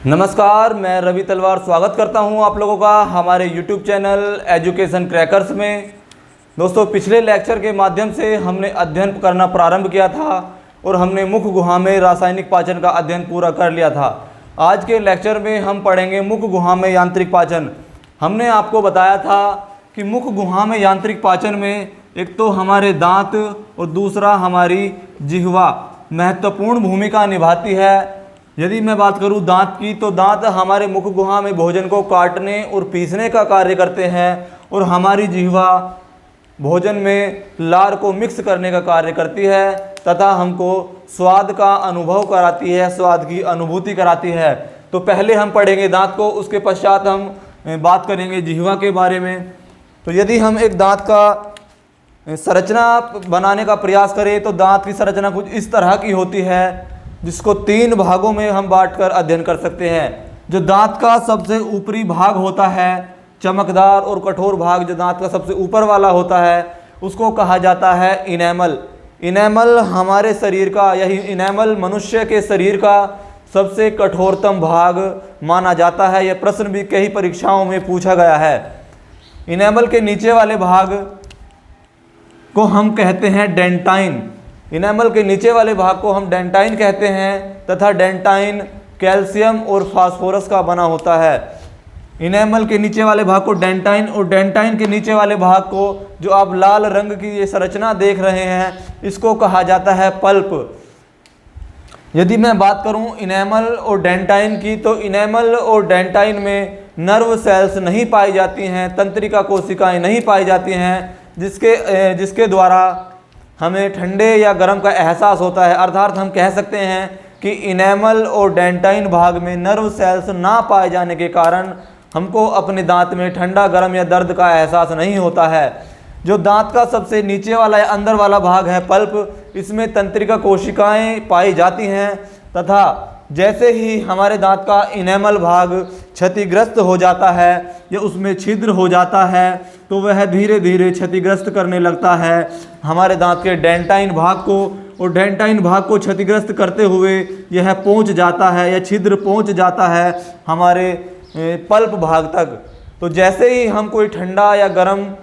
नमस्कार, मैं रवि तलवार स्वागत करता हूं आप लोगों का हमारे YouTube चैनल एजुकेशन क्रैकर्स में। दोस्तों, पिछले लेक्चर के माध्यम से हमने अध्ययन करना प्रारंभ किया था और हमने मुख गुहा में रासायनिक पाचन का अध्ययन पूरा कर लिया था। आज के लेक्चर में हम पढ़ेंगे मुख गुहा में यांत्रिक पाचन। हमने आपको बताया था कि मुख गुहा में यांत्रिक पाचन में एक तो हमारे दांत और दूसरा हमारी जिह्वा महत्वपूर्ण भूमिका निभाती है। यदि मैं बात करूं दांत की, तो दांत हमारे मुख गुहा में भोजन को काटने और पीसने का कार्य करते हैं और हमारी जिह्वा भोजन में लार को मिक्स करने का कार्य करती है तथा हमको स्वाद का अनुभव कराती है, स्वाद की अनुभूति कराती है। तो पहले हम पढ़ेंगे दांत को, उसके पश्चात हम बात करेंगे जिह्वा के बारे में। तो यदि हम एक दांत का संरचना बनाने का प्रयास करें तो दांत की संरचना कुछ इस तरह की होती है, जिसको 3 भागों में हम बांटकर अध्ययन कर सकते हैं। जो दांत का सबसे ऊपरी भाग होता है, चमकदार और कठोर भाग जो दांत का सबसे ऊपर वाला होता है, उसको कहा जाता है इनेमल। इनेमल हमारे शरीर का, यही इनेमल मनुष्य के शरीर का सबसे कठोरतम भाग माना जाता है। यह प्रश्न भी कई परीक्षाओं में पूछा गया है। इनेमल के नीचे वाले भाग को हम कहते हैं डेंटाइन। इनेमल के नीचे वाले भाग को हम डेंटाइन कहते हैं तथा डेंटाइन कैल्शियम और फास्फोरस का बना होता है। इनेमल के नीचे वाले भाग को डेंटाइन और डेंटाइन के नीचे वाले भाग को, जो आप लाल रंग की ये संरचना देख रहे हैं, इसको कहा जाता है पल्प। यदि मैं बात करूं इनेमल और डेंटाइन की, तो इनेमल और डेंटाइन में नर्व सेल्स नहीं पाई जाती हैं, तंत्रिका कोशिकाएं नहीं पाई जाती हैं, जिसके द्वारा हमें ठंडे या गर्म का एहसास होता है। अर्थात हम कह सकते हैं कि इनेमल और डेंटाइन भाग में नर्व सेल्स ना पाए जाने के कारण हमको अपने दांत में ठंडा, गर्म या दर्द का एहसास नहीं होता है। जो दांत का सबसे नीचे वाला या अंदर वाला भाग है पल्प, इसमें तंत्रिका कोशिकाएं पाई जाती हैं तथा जैसे ही हमारे दांत का इनेमल भाग क्षतिग्रस्त हो जाता है या उसमें छिद्र हो जाता है, तो वह धीरे धीरे क्षतिग्रस्त करने लगता है हमारे दांत के डेंटाइन भाग को, और डेंटाइन भाग को क्षतिग्रस्त करते हुए यह पहुंच जाता है या छिद्र पहुंच जाता है हमारे पल्प भाग तक। तो जैसे ही हम कोई ठंडा या गर्म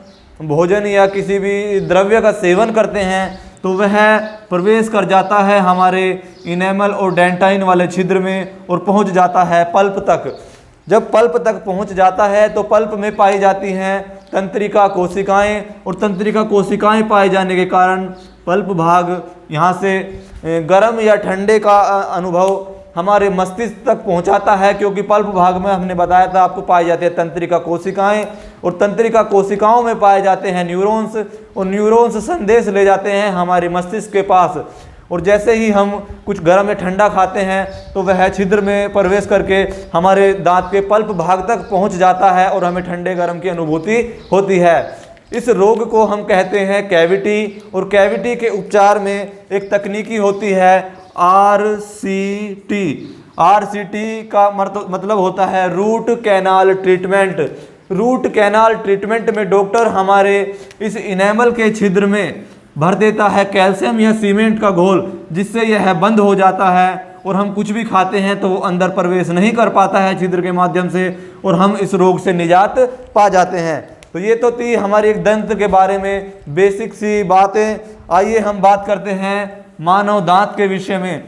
भोजन या किसी भी द्रव्य का सेवन करते हैं, तो वह प्रवेश कर जाता है हमारे इनेमल और डेंटाइन वाले छिद्र में और पहुंच जाता है पल्प तक। जब पल्प तक पहुंच जाता है तो पल्प में पाई जाती हैं तंत्रिका कोशिकाएं, और तंत्रिका कोशिकाएं पाए जाने के कारण पल्प भाग यहाँ से गर्म या ठंडे का अनुभव हमारे मस्तिष्क तक पहुंचाता है, क्योंकि पल्प भाग में हमने बताया था आपको पाई जाती है तंत्रिका कोशिकाएं, और तंत्रिका कोशिकाओं में पाए जाते हैं न्यूरॉन्स, और न्यूरॉन्स संदेश ले जाते हैं हमारे मस्तिष्क के पास। और जैसे ही हम कुछ गर्म या ठंडा खाते हैं तो वह छिद्र में प्रवेश करके हमारे दांत के पल्प भाग तक पहुंच जाता है और हमें ठंडे गर्म की अनुभूति होती है। इस रोग को हम कहते हैं कैविटी, और कैविटी के उपचार में एक तकनीकी होती है RCT। RCT का मतलब होता है root canal treatment. Root canal treatment में डॉक्टर हमारे इस इनेमल के छिद्र में भर देता है कैल्शियम या सीमेंट का घोल, जिससे यह बंद हो जाता है और हम कुछ भी खाते हैं तो वो अंदर प्रवेश नहीं कर पाता है छिद्र के माध्यम से, और हम इस रोग से निजात पा जाते हैं। तो ये तो थी हमारी एक दंत के बारे में बेसिक सी बातें। आइए हम बात करते हैं मानव दांत के विषय में।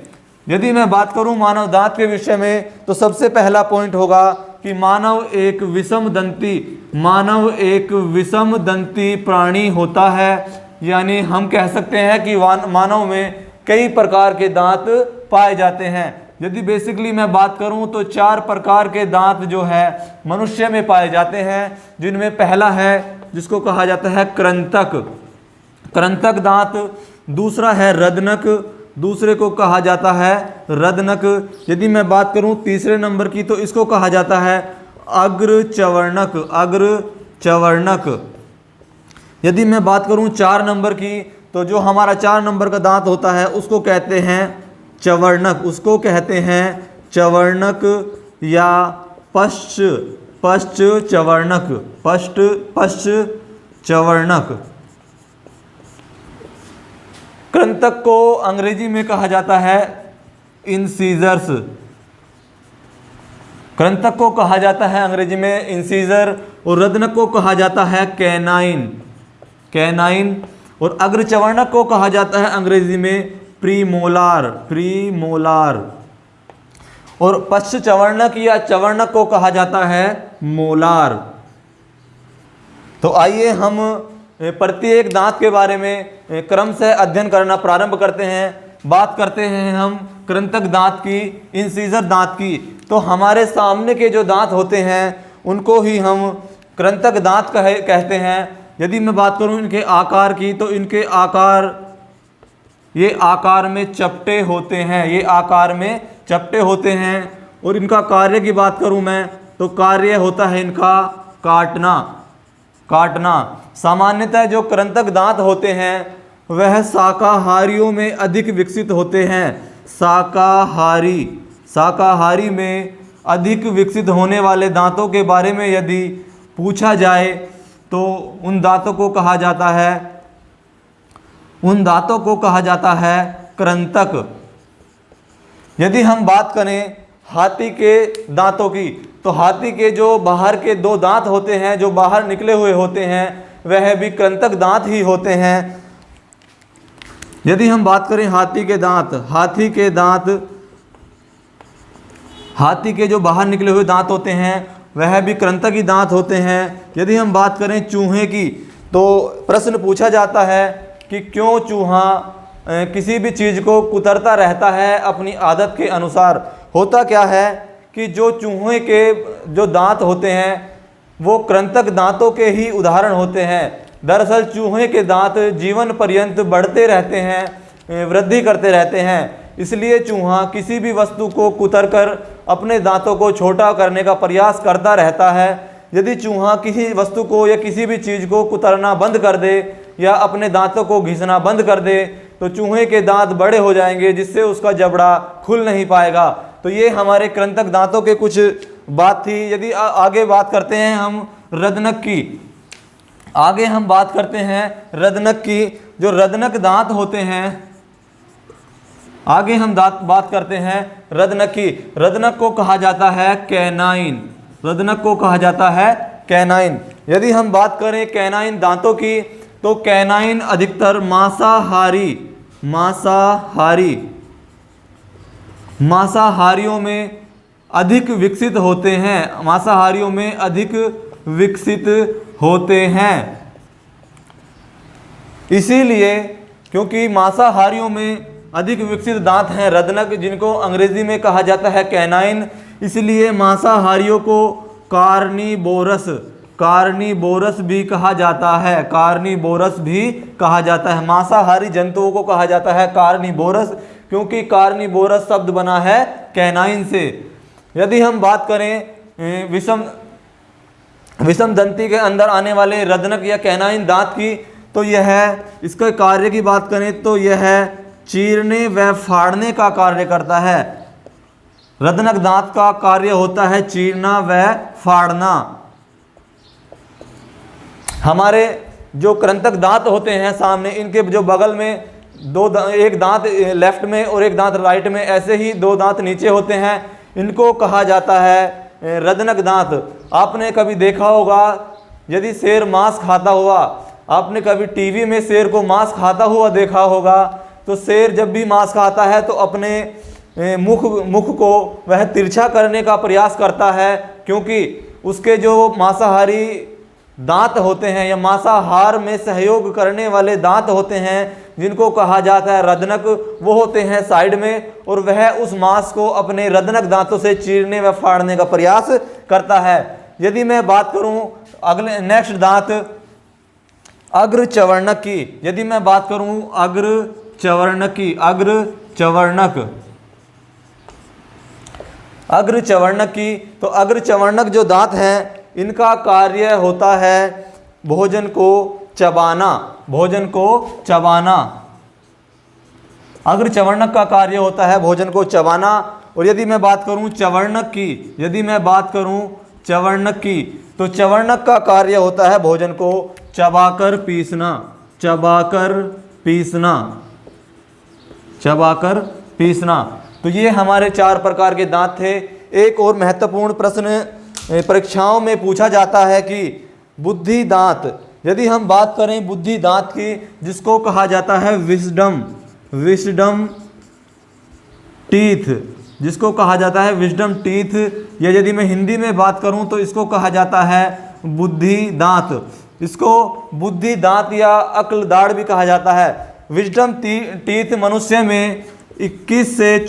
यदि मैं बात करूं मानव दांत के विषय में, तो सबसे पहला पॉइंट होगा कि मानव एक विषम दंती प्राणी होता है। यानी हम कह सकते हैं कि मानव में कई प्रकार के दांत पाए जाते हैं। यदि बेसिकली मैं बात करूं तो 4 प्रकार के दांत जो है मनुष्य में पाए जाते हैं, जिनमें पहला है जिसको कहा जाता है कृंतक दांत, दूसरा है रदनक, दूसरे को कहा जाता है रदनक। यदि मैं बात करूं तीसरे नंबर की, तो इसको कहा जाता है अग्रचवर्णक। यदि मैं बात करूं 4 नंबर की, तो जो हमारा 4 नंबर का दांत होता है उसको कहते हैं चवर्णक या पश्चवर्णक। कृंतक को अंग्रेजी में कहा जाता है इंसीजर्स। कृंतक को कहा जाता है अंग्रेजी में इंसीजर, और रदनक को कहा जाता है कैनाइन, कैनाइन। और अग्रचवर्णक को कहा जाता है अंग्रेजी में प्रीमोलार, प्रीमोलार। और पश्चवर्णक या चवर्णक को कहा जाता है मोलार। तो आइए हम प्रत्येक दांत के बारे में क्रम से अध्ययन करना प्रारंभ करते हैं। बात करते हैं हम कृंतक दांत की, इंसीजर दांत की। तो हमारे सामने के जो दांत होते हैं उनको ही हम कृंतक दांत कहते हैं। यदि मैं बात करूं इनके आकार की, तो इनके आकार, ये आकार में चपटे होते हैं, ये आकार में चपटे होते हैं। और इनका कार्य की बात करूं मैं, तो कार्य होता है इनका काटना, काटना। सामान्यतः जो कृंतक दांत होते हैं वह शाकाहारियों में अधिक विकसित होते हैं। शाकाहारी, शाकाहारी में अधिक विकसित होने वाले दांतों के बारे में यदि पूछा जाए तो उन दांतों को कहा जाता है, उन दांतों को कहा जाता है कृंतक। यदि हम बात करें हाथी के दांतों की, तो हाथी के जो बाहर के दो दांत होते हैं, जो बाहर निकले हुए होते हैं, वह भी कृंतक दांत ही होते हैं। यदि हम बात करें हाथी के दांत, हाथी के दांत, हाथी के जो बाहर निकले हुए दांत होते हैं वह भी कृंतक ही दांत होते हैं। यदि हम बात करें चूहे की, तो प्रश्न पूछा जाता है कि क्यों चूहा किसी भी चीज़ को कुतरता रहता है अपनी आदत के अनुसार। होता क्या है कि जो चूहे के जो दांत होते हैं वो कृंतक दांतों के ही उदाहरण होते हैं। दरअसल चूहे के दांत जीवन पर्यंत बढ़ते रहते हैं, वृद्धि करते रहते हैं। इसलिए चूहा किसी भी वस्तु को कुतरकर अपने दांतों को छोटा करने का प्रयास करता रहता है। यदि चूहा किसी वस्तु को या किसी भी चीज़ को कुतरना बंद कर दे या अपने दांतों को घिसना बंद कर दे तो चूहे के दांत बड़े हो जाएंगे, जिससे उसका जबड़ा खुल नहीं पाएगा। तो ये हमारे कृंतक दांतों के कुछ बात थी। यदि आगे बात करते हैं हम रदनक की, आगे हम बात करते हैं रदनक की। जो रदनक दांत होते हैं, आगे हम बात करते हैं रदनक की। रदनक को कहा जाता है कैनाइन, रदनक को कहा जाता है कैनाइन। यदि हम बात करें कैनाइन दांतों की, तो कैनाइन अधिकतर मांसाहारी, मांसाहारी, मांसाहारियों में अधिक विकसित होते हैं, मांसाहारियों में अधिक विकसित होते हैं। इसीलिए क्योंकि मांसाहारियों में अधिक विकसित दांत हैं रदनक, जिनको अंग्रेजी में कहा जाता है कैनाइन, इसलिए मांसाहारियों को कार्निवोरस, कार्निवोरस भी कहा जाता है, कार्निवोरस भी कहा जाता है। मांसाहारी जंतुओं को कहा जाता है कार्निवोरस, क्योंकि कार्निवोरस शब्द बना है कैनाइन से। यदि हम बात करें विषम दंती के अंदर आने वाले रदनक या कैनाइन दांत की, तो यह इसके कार्य की बात करें तो यह चीरने व फाड़ने का कार्य करता है। रदनक दांत का कार्य होता है चीरना व फाड़ना। हमारे जो कृंतक दांत होते हैं सामने, इनके जो बगल में एक दांत लेफ्ट में और एक दांत राइट में, ऐसे ही दो दांत नीचे होते हैं, इनको कहा जाता है रदनक दांत। आपने कभी देखा होगा यदि शेर मांस खाता हुआ, आपने कभी टीवी में शेर को मांस खाता हुआ देखा होगा, तो शेर जब भी मांस खाता है तो अपने मुख को वह तिरछा करने का प्रयास करता है, क्योंकि उसके जो मांसाहारी दांत होते हैं या मांसाहार में सहयोग करने वाले दांत होते हैं जिनको कहा जाता है रदनक, वो होते हैं साइड में, और वह उस मांस को अपने रदनक दांतों से चीरने व फाड़ने का प्रयास करता है। यदि मैं बात करूं अगले नेक्स्ट दांत अग्रचवर्णक की, यदि मैं बात करूं अग्रचवर्णक की, अग्रचवर्णक, अग्रचवर्णक की, तो अग्रचवर्णक जो दांत हैं इनका कार्य होता है भोजन को चबाना, भोजन को चबाना। अग्रचवर्णक का कार्य होता है भोजन को चबाना। और यदि मैं बात करूं चवर्णक की, यदि मैं बात करूं चवर्णक की, तो चवर्णक का कार्य होता है भोजन को चबाकर पीसना, चबाकर पीसना, चबाकर पीसना। तो ये हमारे चार प्रकार के दांत थे। एक और महत्वपूर्ण प्रश्न परीक्षाओं में पूछा जाता है कि बुद्धि दांत, यदि हम बात करें बुद्धि दांत की, जिसको कहा जाता है विजडम टीथ, जिसको कहा जाता है विजडम टीथ, या यदि मैं हिंदी में बात करूं तो इसको कहा जाता है बुद्धि दांत। इसको बुद्धि दांत या अक्ल दाढ़ भी कहा जाता है। विजडम टीथ मनुष्य में 21 से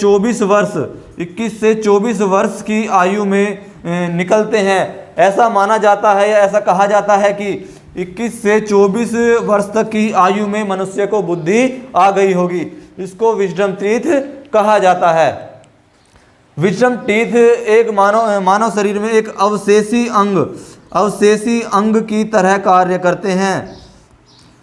24 वर्ष की आयु में निकलते हैं। ऐसा माना जाता है या ऐसा कहा जाता है कि 21 से 24 वर्ष तक की आयु में मनुष्य को बुद्धि आ गई होगी। इसको विजडम टीथ कहा जाता है। विजडम टीथ एक मानव शरीर में एक अवशेषी अंग की तरह कार्य करते हैं।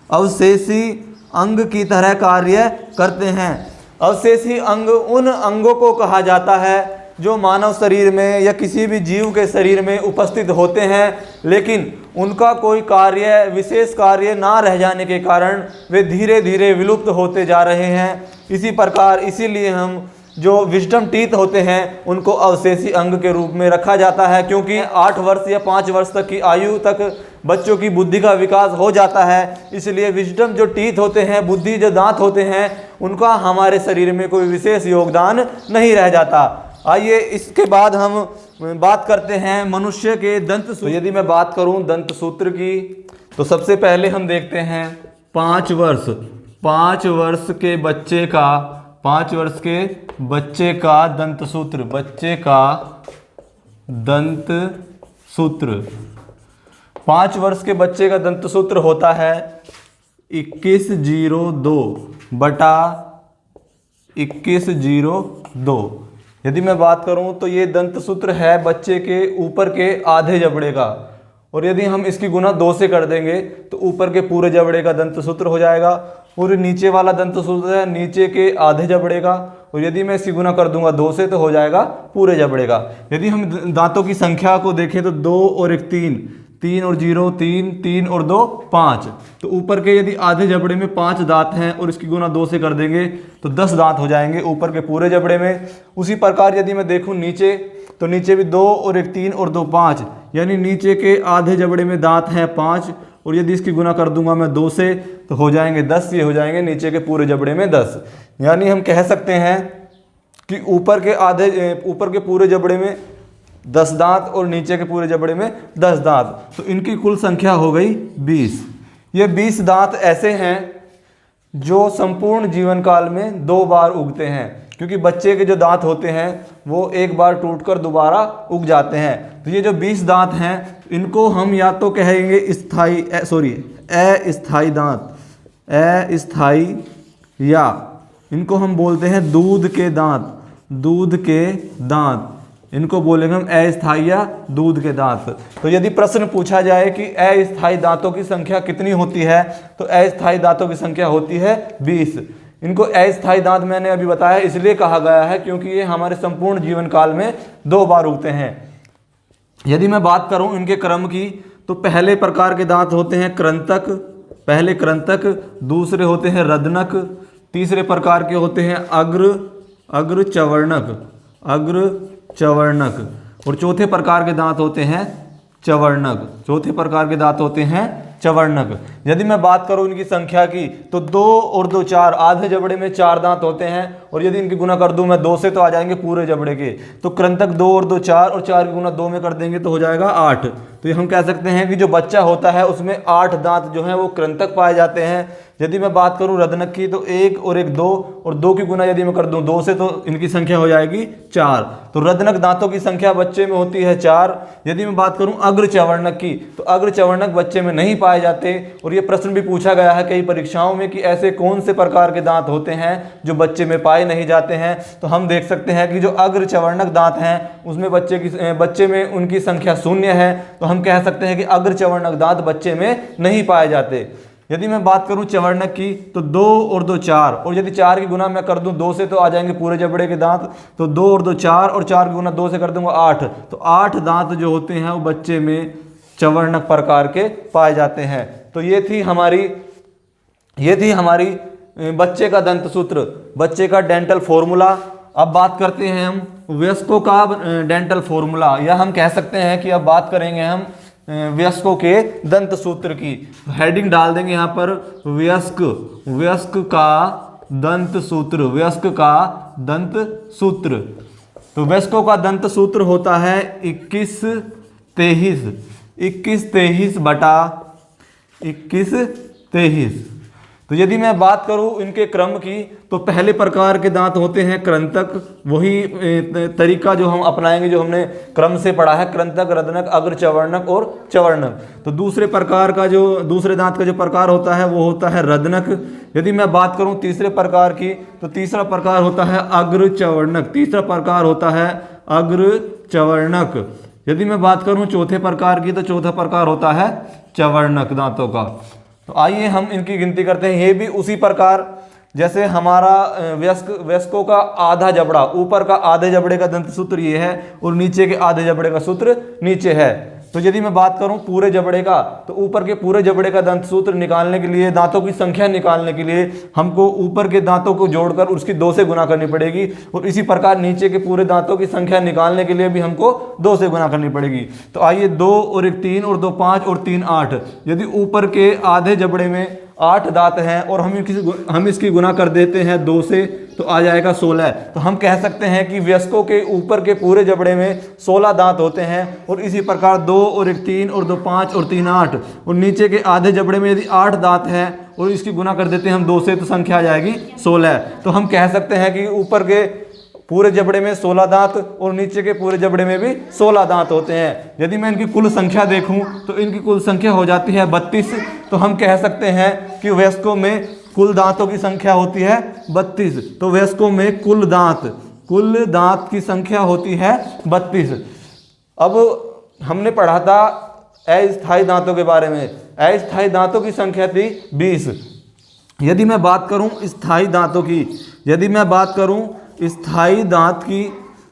अवशेषी अंग की तरह कार्य करते हैं। अवशेषी अंग उन अंगों को कहा जाता है जो मानव शरीर में या किसी भी जीव के शरीर में उपस्थित होते हैं, लेकिन उनका कोई कार्य, विशेष कार्य ना रह जाने के कारण वे धीरे धीरे विलुप्त होते जा रहे हैं। इसी प्रकार इसीलिए हम जो विजडम टीथ होते हैं उनको अवशेषी अंग के रूप में रखा जाता है, क्योंकि 8 वर्ष या 5 वर्ष तक की आयु तक बच्चों की बुद्धि का विकास हो जाता है। इसलिए विजडम जो टीथ होते हैं, बुद्धि जो दांत होते हैं, उनका हमारे शरीर में कोई विशेष योगदान नहीं रह जाता। आइए इसके बाद हम बात करते हैं मनुष्य के दंत सूत्र। तो यदि मैं बात करूं दंत सूत्र की, तो सबसे पहले हम देखते हैं 5 वर्ष के बच्चे का दंत सूत्र 5 वर्ष के बच्चे का दंत सूत्र होता है 2102। यदि मैं बात करूं तो ये दंत सूत्र है बच्चे के ऊपर के आधे जबड़े का, और यदि हम इसकी गुना 2 से कर देंगे तो ऊपर के पूरे जबड़े का दंत सूत्र हो जाएगा, और नीचे वाला दंत सूत्र है नीचे के आधे जबड़े का, और यदि मैं इसकी गुना कर दूंगा 2 से तो हो जाएगा पूरे जबड़े का। यदि हम दांतों की संख्या को देखें तो 2 और 1 3 और 0 3 और 2 5, तो ऊपर के यदि आधे जबड़े में 5 दांत हैं और इसकी गुना 2 से कर देंगे तो 10 दांत हो जाएंगे ऊपर के पूरे जबड़े में। उसी प्रकार यदि मैं देखूं नीचे, तो नीचे भी 2 और 1 3 और 2 5, यानी नीचे के आधे जबड़े में दांत हैं 5, और यदि इसकी गुना कर दूंगा मैं 2 से तो हो जाएंगे 10, ये हो जाएंगे नीचे के पूरे जबड़े में 10। यानी हम कह सकते हैं कि ऊपर के पूरे जबड़े में 10 दांत और नीचे के पूरे जबड़े में 10 दांत, तो इनकी कुल संख्या हो गई 20। ये 20 दांत ऐसे हैं जो संपूर्ण जीवन काल में 2 बार उगते हैं, क्योंकि बच्चे के जो दांत होते हैं वो एक बार टूटकर दोबारा उग जाते हैं। तो ये जो 20 दांत हैं इनको हम या तो कहेंगे अस्थाई दांत, या इनको हम बोलते हैं दूध के दांत, इनको बोलेंगे हम अस्थाई या दूध के दांत। तो यदि प्रश्न पूछा जाए कि अस्थाई दांतों की संख्या कितनी होती है, तो अस्थाई दांतों की संख्या होती है 20। इनको अस्थाई दांत मैंने अभी बताया इसलिए कहा गया है क्योंकि ये हमारे संपूर्ण जीवन काल में 2 बार उगते हैं। यदि मैं बात करूं इनके क्रम की, तो पहले प्रकार के दांत होते हैं कृंतक, दूसरे होते हैं रदनक, तीसरे प्रकार के होते हैं अग्र चवर्णक, और चौथे प्रकार के दांत होते हैं चवर्णक। यदि मैं बात करूं इनकी संख्या की, तो 2 और 2 4, आधे जबड़े में 4 दांत होते हैं, और यदि इनकी गुना कर दूं मैं 2 से तो आ जाएंगे पूरे जबड़े के। तो कृंतक 2 और 2 4, और 4 की गुना 2 में कर देंगे तो हो जाएगा 8। तो ये हम कह सकते हैं कि जो बच्चा होता है उसमें 8 दांत जो हैं वो कृंतक पाए जाते हैं। यदि मैं बात करूं रदनक की, तो 1 और 1 2, और 2 की गुना यदि मैं कर दूं 2 से तो इनकी संख्या हो जाएगी 4। तो रदनक दांतों की संख्या बच्चे में होती है 4। यदि मैं बात करूं अग्र चवर्णक की, तो अग्र चवर्णक बच्चे में नहीं पाए जाते, और ये प्रश्न भी पूछा गया है कई परीक्षाओं में कि ऐसे कौन से प्रकार के दांत होते हैं जो बच्चे में पाए नहीं जाते हैं। तो हम देख सकते हैं कि जो अग्र चवर्णक दांत हैं उसमें बच्चे में उनकी संख्या 0 है, तो हम कह सकते हैं कि अग्र चवर्णक दांत बच्चे में नहीं पाए जाते। यदि मैं बात करूं चवर्णक की, तो 2 और 2 4, और यदि 4 की गुना मैं कर दूं 2 से तो आ जाएंगे पूरे जबड़े के दांत। तो 2 और 2 4, और 4 की गुना 2 से कर दूंगा 8। तो 8 दांत जो होते हैं वो बच्चे में चवर्णक प्रकार के पाए जाते हैं। तो ये थी हमारी बच्चे का दंत सूत्र, बच्चे का डेंटल फॉर्मूला। अब बात करते हैं हम वयस्कों का डेंटल फॉर्मूला, या हम कह सकते हैं कि अब बात करेंगे हम वयस्कों के दंत सूत्र की। हेडिंग डाल देंगे यहाँ पर वयस्क का दंत सूत्र, वयस्क का दंत सूत्र। तो वयस्कों का दंत सूत्र होता है 21-23 बटा 21-23। तो यदि मैं बात करूं इनके क्रम की, तो पहले प्रकार के दांत होते हैं कृंतक, वही तरीका जो हम अपनाएंगे जो हमने क्रम से पढ़ा है, कृंतक, रदनक, अग्र चवर्णक और चवर्णक। तो दूसरे दांत का जो प्रकार होता है वो होता है रदनक। यदि मैं बात करूं तीसरे प्रकार की, तो तीसरा प्रकार होता है अग्र चवर्णक, तीसरा प्रकार होता है अग्र चवर्णक। यदि मैं बात करूं चौथे प्रकार की, तो चौथा प्रकार होता है चवर्णक दांतों का। तो आइए हम इनकी गिनती करते हैं। ये भी उसी प्रकार जैसे हमारा वयस्कों का आधा जबड़ा, ऊपर का आधे जबड़े का दंत सूत्र ये है और नीचे के आधे जबड़े का सूत्र नीचे है। तो यदि मैं बात करूं पूरे जबड़े का, तो ऊपर के पूरे जबड़े का दंत सूत्र निकालने के लिए, दांतों की संख्या निकालने के लिए हमको ऊपर के दांतों को जोड़कर उसकी 2 से गुना करनी पड़ेगी, और इसी प्रकार नीचे के पूरे दांतों की संख्या निकालने के लिए भी हमको 2 से गुना करनी पड़ेगी। तो आइए 2 और 1 3 और 2 5 और 3 8। यदि ऊपर के आधे जबड़े में 8 दांत हैं और हम इसकी गुना कर देते हैं 2 से, तो आ जाएगा 16। तो हम कह सकते हैं कि वयस्कों के ऊपर के पूरे जबड़े में 16 दांत होते हैं। और इसी प्रकार 2 और 1 3 और 2 5 और 3 8, और नीचे के आधे जबड़े में यदि 8 दांत हैं और इसकी गुना कर देते हैं हम 2 से, तो संख्या आ जाएगी 16। तो हम कह सकते हैं कि ऊपर के पूरे जबड़े में 16 दांत और नीचे के पूरे जबड़े में भी 16 दांत होते हैं। यदि मैं इनकी कुल संख्या देखूं, तो इनकी कुल संख्या हो जाती है 32। तो हम कह सकते हैं कि वयस्कों में कुल दांतों की संख्या होती है 32। तो वयस्कों में कुल दांत की संख्या होती है 32। अब हमने पढ़ा था अस्थायी दांतों के बारे में। अस्थायी दांतों की संख्या थी 20। यदि मैं बात करूं स्थायी दांतों की, यदि मैं बात करूं स्थायी दांत की,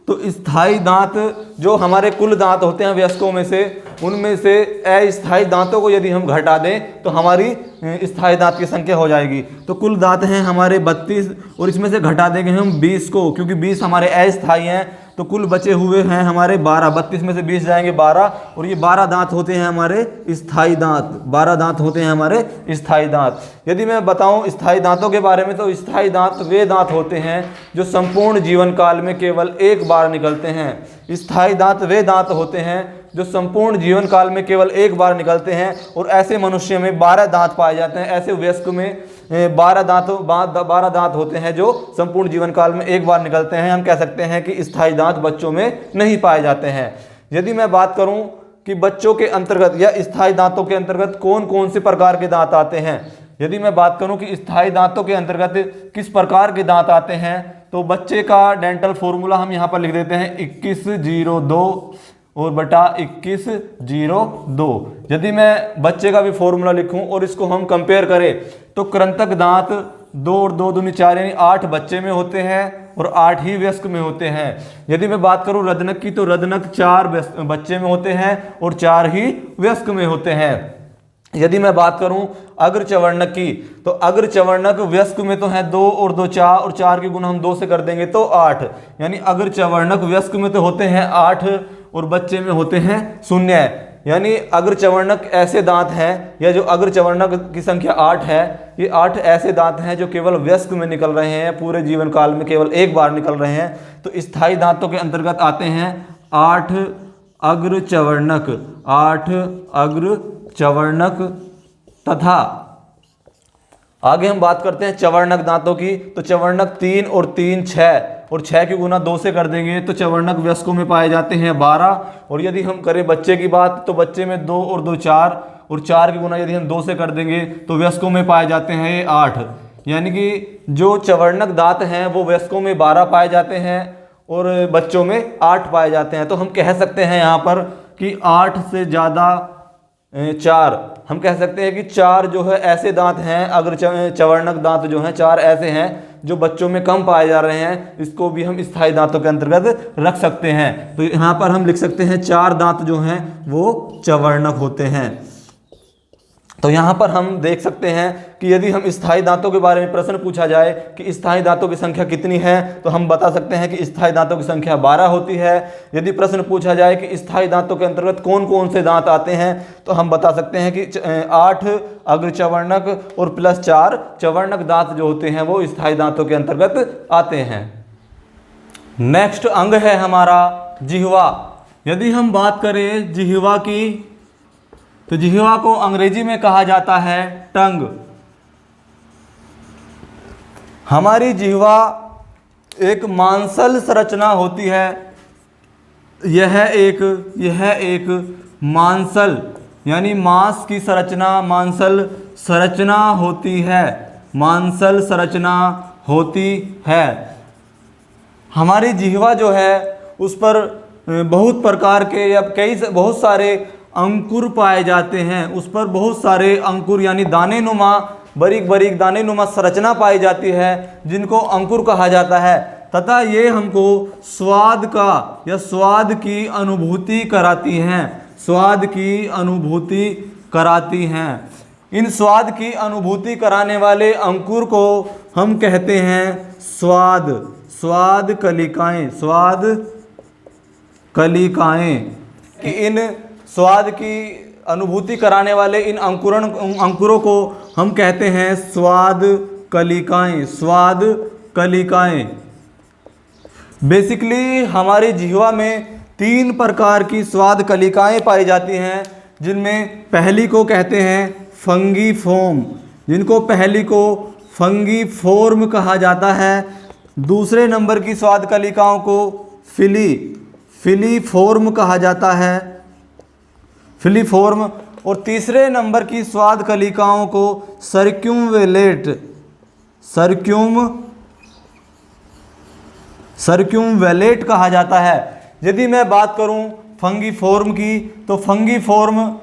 तो स्थायी दांत जो हमारे कुल दांत होते हैं वयस्कों में से, उनमें से अस्थायी दांतों को यदि हम घटा दें तो हमारी स्थायी दांत की संख्या हो जाएगी। तो कुल दांत हैं हमारे 32 और इसमें से घटा देंगे हम 20 को, क्योंकि 20 हमारे अस्थायी हैं। तो कुल बचे हुए हैं हमारे 12। 32 में से 20 जाएंगे 12, और ये 12 दांत होते हैं हमारे स्थायी दांत। 12 दांत होते हैं हमारे स्थायी दांत। यदि मैं बताऊं स्थायी दांतों के बारे में, तो स्थायी दांत वे दांत होते हैं जो संपूर्ण जीवन काल में केवल एक बार निकलते हैं। स्थायी दांत वे दांत होते हैं जो संपूर्ण जीवन काल में केवल एक बार निकलते हैं, और ऐसे मनुष्य में 12 दांत पाए जाते हैं। ऐसे वयस्क में 12 दांत होते हैं जो संपूर्ण जीवन काल में एक बार निकलते हैं। हम कह सकते हैं कि स्थायी दांत बच्चों में नहीं पाए जाते हैं। यदि मैं बात करूं कि बच्चों के अंतर्गत या स्थायी दांतों के अंतर्गत कौन कौन से प्रकार के दांत आते हैं, यदि मैं बात करूं कि स्थायी दांतों के अंतर्गत किस प्रकार के दांत आते हैं, तो बच्चे का डेंटल फॉर्मूला हम यहाँ पर लिख देते हैं 2102 और बटा 2102। यदि मैं बच्चे का भी फॉर्मूला लिखूं और इसको हम कंपेयर करें, तो कृंतक दांत 2 और 2 दूनी 4 यानी 8 बच्चे में होते हैं और 8 ही वयस्क में होते हैं। यदि मैं बात करूं रदनक की, तो रदनक 4 बच्चे में होते हैं और 4 ही वयस्क में होते हैं। यदि मैं बात करूं अग्र चवर्णक की, तो अग्र चवर्णक वयस्क में तो है 2 और 2 4, और 4 की गुना हम 2 से कर देंगे तो 8, यानी अग्र चवर्णक वयस्क में तो होते हैं 8 और बच्चे में होते हैं 0। यानी अग्र चवर्णक ऐसे दांत हैं, या जो अग्र चवर्णक की संख्या 8 है, ये 8 ऐसे दांत हैं जो केवल वयस्क में निकल रहे हैं, पूरे जीवन काल में केवल एक बार निकल रहे हैं। तो स्थायी दांतों के अंतर्गत आते हैं 8 अग्र चवर्णक, 8 अग्र चवर्णक। तथा आगे हम बात करते हैं चवर्णक दांतों की। तो चवर्णक 3 और 3 6, और 6 की गुना 2 से कर देंगे तो चवर्णक वयस्कों में पाए जाते हैं 12। और यदि हम करें बच्चे की बात, तो बच्चे में 2 और 2 4, और 4 की गुना यदि हम 2 से कर देंगे तो वयस्कों में पाए जाते हैं 8। यानी कि जो चवर्णक दांत हैं वो वयस्कों में 12 पाए जाते हैं और बच्चों में 8 पाए जाते हैं। तो हम कह सकते हैं यहाँ पर कि 8 से ज़्यादा 4, हम कह सकते हैं कि 4 जो है ऐसे दांत हैं, अगर चवर्णक दांत जो हैं 4 ऐसे हैं जो बच्चों में कम पाए जा रहे हैं। इसको भी हम स्थायी दांतों के अंतर्गत रख सकते हैं। तो यहाँ पर हम लिख सकते हैं 4 दांत जो हैं वो चवर्णक होते हैं। तो यहाँ पर हम देख सकते हैं कि यदि हम स्थायी दांतों के बारे में प्रश्न पूछा जाए कि स्थायी दांतों की संख्या कितनी है, तो हम बता सकते हैं कि स्थायी दांतों की संख्या 12 होती है। यदि प्रश्न पूछा जाए कि स्थायी दांतों के अंतर्गत कौन कौन से दांत आते हैं, तो हम बता सकते हैं कि 8 अग्रचवर्णक और +4 चवर्णक दांत जो होते हैं वो स्थायी दांतों के अंतर्गत आते हैं। नेक्स्ट अंग है हमारा जिह्वा। यदि हम बात करें जिह्वा की, तो जिह्वा को अंग्रेजी में कहा जाता है टंग। हमारी जिह्वा एक मांसल संरचना होती है। यह एक मांसल यानी मांस की संरचना, मांसल संरचना होती है, मांसल संरचना होती है। हमारी जिह्वा जो है उस पर बहुत प्रकार के या बहुत सारे अंकुर पाए जाते हैं। उस पर बहुत सारे अंकुर यानी दानेनुमा, बारीक बारीक दानेनुमा संरचना पाई जाती है, जिनको अंकुर कहा जाता है। तथा ये हमको स्वाद का या स्वाद की अनुभूति कराती हैं, स्वाद की अनुभूति कराती हैं। इन स्वाद की अनुभूति कराने वाले अंकुर को हम कहते हैं स्वाद, स्वाद कलिकाएं, स्वाद कलिकाएं। कि इन स्वाद की अनुभूति कराने वाले इन अंकुरों को हम कहते हैं स्वाद कलिकाएं, स्वाद कलिकाएं। बेसिकली हमारी जिह्वा में 3 प्रकार की स्वाद कलिकाएं पाई जाती हैं, जिनमें पहली को कहते हैं फंगीफोर्म, जिनको पहली को फंगीफोर्म कहा जाता है। दूसरे नंबर की स्वाद कलिकाओं को फिलीफोर्म कहा जाता है, फिलीफोर्म। और तीसरे नंबर की स्वाद कलिकाओं को सर्क्यूमवेलेट कहा जाता है। यदि मैं बात करूं फंगीफोर्म की, तो फंगीफोर्म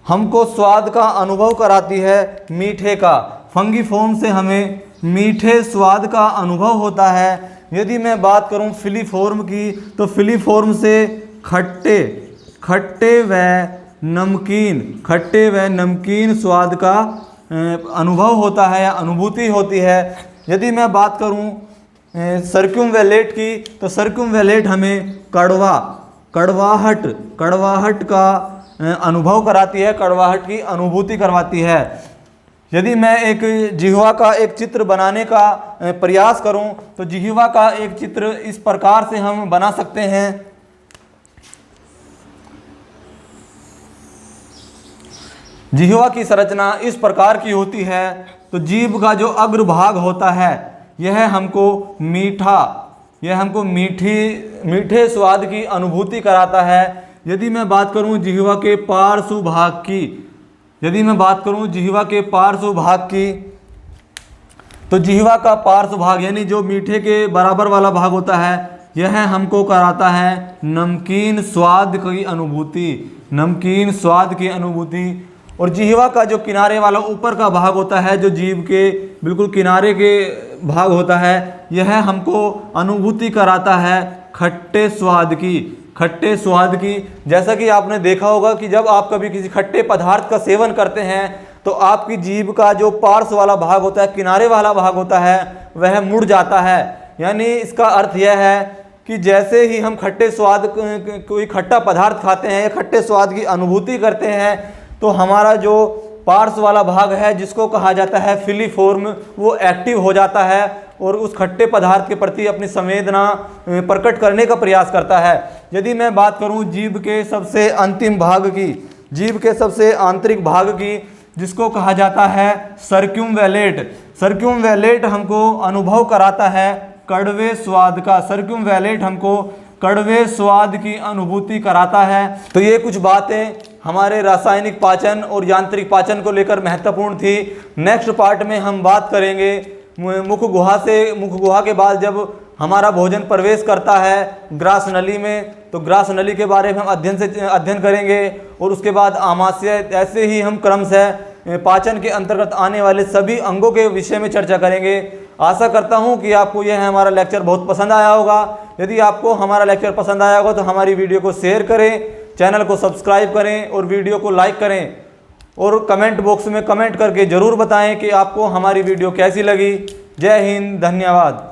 हमको स्वाद का अनुभव कराती है मीठे का। फंगीफोर्म से हमें मीठे स्वाद का अनुभव होता है। यदि मैं बात करूं फिलीफोर्म की, तो फिलीफोर्म से खट्टे व नमकीन स्वाद का अनुभव होता है या अनुभूति होती है। यदि मैं बात करूं सर्क्यूमवेलेट की, तो सर्क्यूमवेलेट हमें कड़वाहट का अनुभव कराती है, कड़वाहट की अनुभूति करवाती है। यदि मैं एक जिह्वा का एक चित्र बनाने का प्रयास करूं, तो जिह्वा का एक चित्र इस प्रकार से हम बना सकते हैं। जिह्वा की संरचना इस प्रकार की होती है। तो जीभ का जो अग्रभाग होता है यह हमको मीठे स्वाद की अनुभूति कराता है। यदि मैं बात करूं जिह्वा के पार्श्व भाग की, तो जिह्वा का पार्श्व भाग यानी जो मीठे के बराबर वाला भाग होता है, यह हमको कराता है नमकीन स्वाद की अनुभूति। और जिह्वा का जो किनारे वाला ऊपर का भाग होता है, जो जीभ के बिल्कुल किनारे के भाग होता है, यह हमको अनुभूति कराता है खट्टे स्वाद की। जैसा कि आपने देखा होगा कि जब आप कभी किसी खट्टे पदार्थ का सेवन करते हैं, तो आपकी जीभ का जो पार्श्व वाला भाग होता है, किनारे वाला भाग होता है, वह मुड़ जाता है। यानी इसका अर्थ यह है कि जैसे ही हम कोई खट्टा पदार्थ खाते हैं या खट्टे स्वाद की अनुभूति करते हैं, तो हमारा जो पार्श्व वाला भाग है, जिसको कहा जाता है फिलीफोर्म, वो एक्टिव हो जाता है और उस खट्टे पदार्थ के प्रति अपनी संवेदना प्रकट करने का प्रयास करता है। यदि मैं बात करूं जीभ के सबसे अंतिम भाग की, जीभ के सबसे आंतरिक भाग की, जिसको कहा जाता है सर्क्यूमवेलेट हमको अनुभव कराता है कड़वे स्वाद का। सर्क्यूमवेलेट हमको कड़वे स्वाद की अनुभूति कराता है। तो ये कुछ बातें हमारे रासायनिक पाचन और यांत्रिक पाचन को लेकर महत्वपूर्ण थी। नेक्स्ट पार्ट में हम बात करेंगे मुख गुहा के बाद जब हमारा भोजन प्रवेश करता है ग्रास नली में, तो ग्रास नली के बारे में हम अध्ययन करेंगे। और उसके बाद आमाशय, ऐसे ही हम क्रमशः पाचन के अंतर्गत आने वाले सभी अंगों के विषय में चर्चा करेंगे। आशा करता हूं कि आपको यह हमारा लेक्चर बहुत पसंद आया होगा। यदि आपको हमारा लेक्चर पसंद आया होगा तो हमारी वीडियो को शेयर करें, चैनल को सब्सक्राइब करें और वीडियो को लाइक करें। और कमेंट बॉक्स में कमेंट करके ज़रूर बताएं कि आपको हमारी वीडियो कैसी लगी। जय हिंद, धन्यवाद।